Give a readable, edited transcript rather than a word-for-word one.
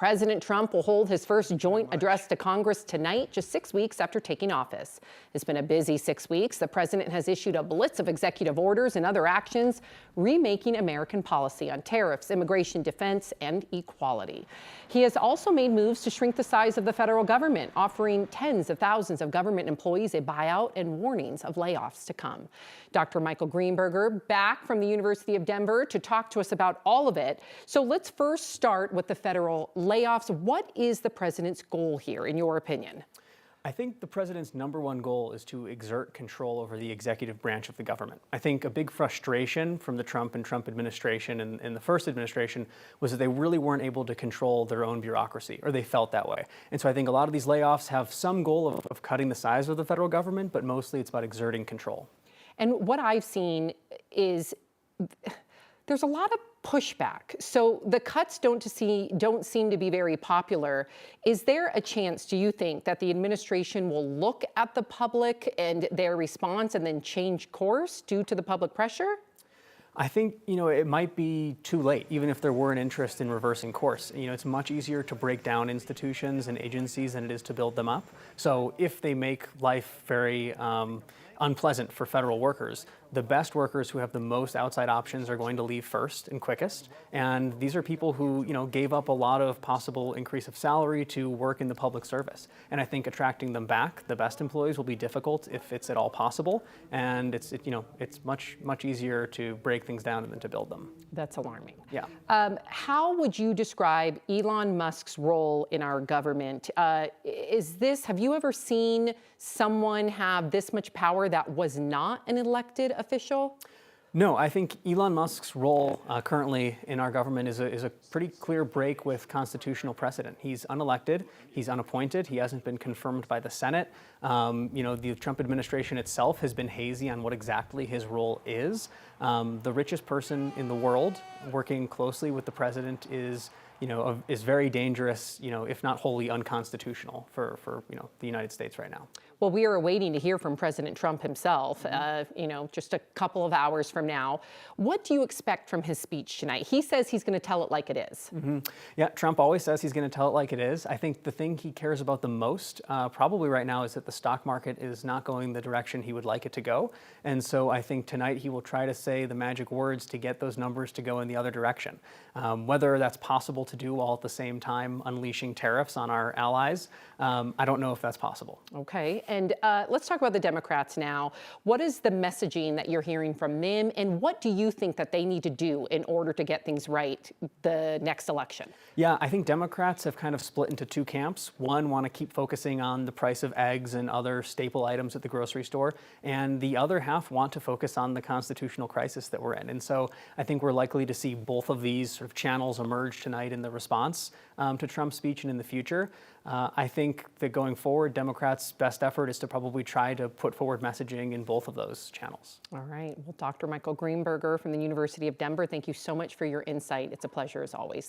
President Trump will hold his first joint address to Congress tonight, just 6 weeks after taking office. It's been a busy 6 weeks. The president has issued a blitz of executive orders and other actions, remaking American policy on tariffs, immigration, defense, and equality. He has also made moves to shrink the size of the federal government, offering tens of thousands of government employees a buyout and warnings of layoffs to come. Dr. Michael Greenberger, back from the University of Denver to talk to us about all of it. So let's first start with the federal layoffs. What is the president's goal here, in your opinion? I think the president's #1 goal is to exert control over the executive branch of the government. I think a big frustration from the Trump administration and the first administration was that they really weren't able to control their own bureaucracy, or they felt that way. And so I think a lot of these layoffs have some goal of cutting the size of the federal government, but mostly it's about exerting control. And what I've seen is there's a lot of pushback. So the cuts don't seem to be very popular. Is there a chance, do you think, that the administration will look at the public and their response and then change course due to the public pressure? I think, it might be too late, even if there were an interest in reversing course. It's much easier to break down institutions and agencies than it is to build them up. So if they make life very unpleasant for federal workers, the best workers who have the most outside options are going to leave first and quickest. And these are people who, gave up a lot of possible increase of salary to work in the public service. And I think attracting them back, the best employees, will be difficult if it's at all possible. And it's much easier to break things down than to build them. That's alarming. Yeah. How would you describe Elon Musk's role in our government? Have you ever seen someone have this much power that was not an elected official? No, I think Elon Musk's role currently in our government is a pretty clear break with constitutional precedent. He's unelected, he's unappointed, he hasn't been confirmed by the Senate. The Trump administration itself has been hazy on what exactly his role is. The richest person in the world working closely with the president is very dangerous, if not wholly unconstitutional for the United States right now. Well, we are waiting to hear from President Trump himself, just a couple of hours from now. What do you expect from his speech tonight? He says he's going to tell it like it is. Mm-hmm. Yeah, Trump always says he's going to tell it like it is. I think the thing he cares about the most probably right now is that the stock market is not going the direction he would like it to go. And so I think tonight he will try to say the magic words to get those numbers to go in the other direction. Whether that's possible to do while at the same time unleashing tariffs on our allies, I don't know if that's possible. Okay, and let's talk about the Democrats now. What is the messaging that you're hearing from them, and what do you think that they need to do in order to get things right the next election? Yeah, I think Democrats have kind of split into two camps. One want to keep focusing on the price of eggs and other staple items at the grocery store, and the other half want to focus on the constitutional crisis that we're in. And so I think we're likely to see both of these sort of channels emerge tonight in the response to Trump's speech and in the future. I think that going forward, Democrats' best effort is to probably try to put forward messaging in both of those channels. All right. Well, Dr. Michael Greenberger from the University of Denver, thank you so much for your insight. It's a pleasure as always.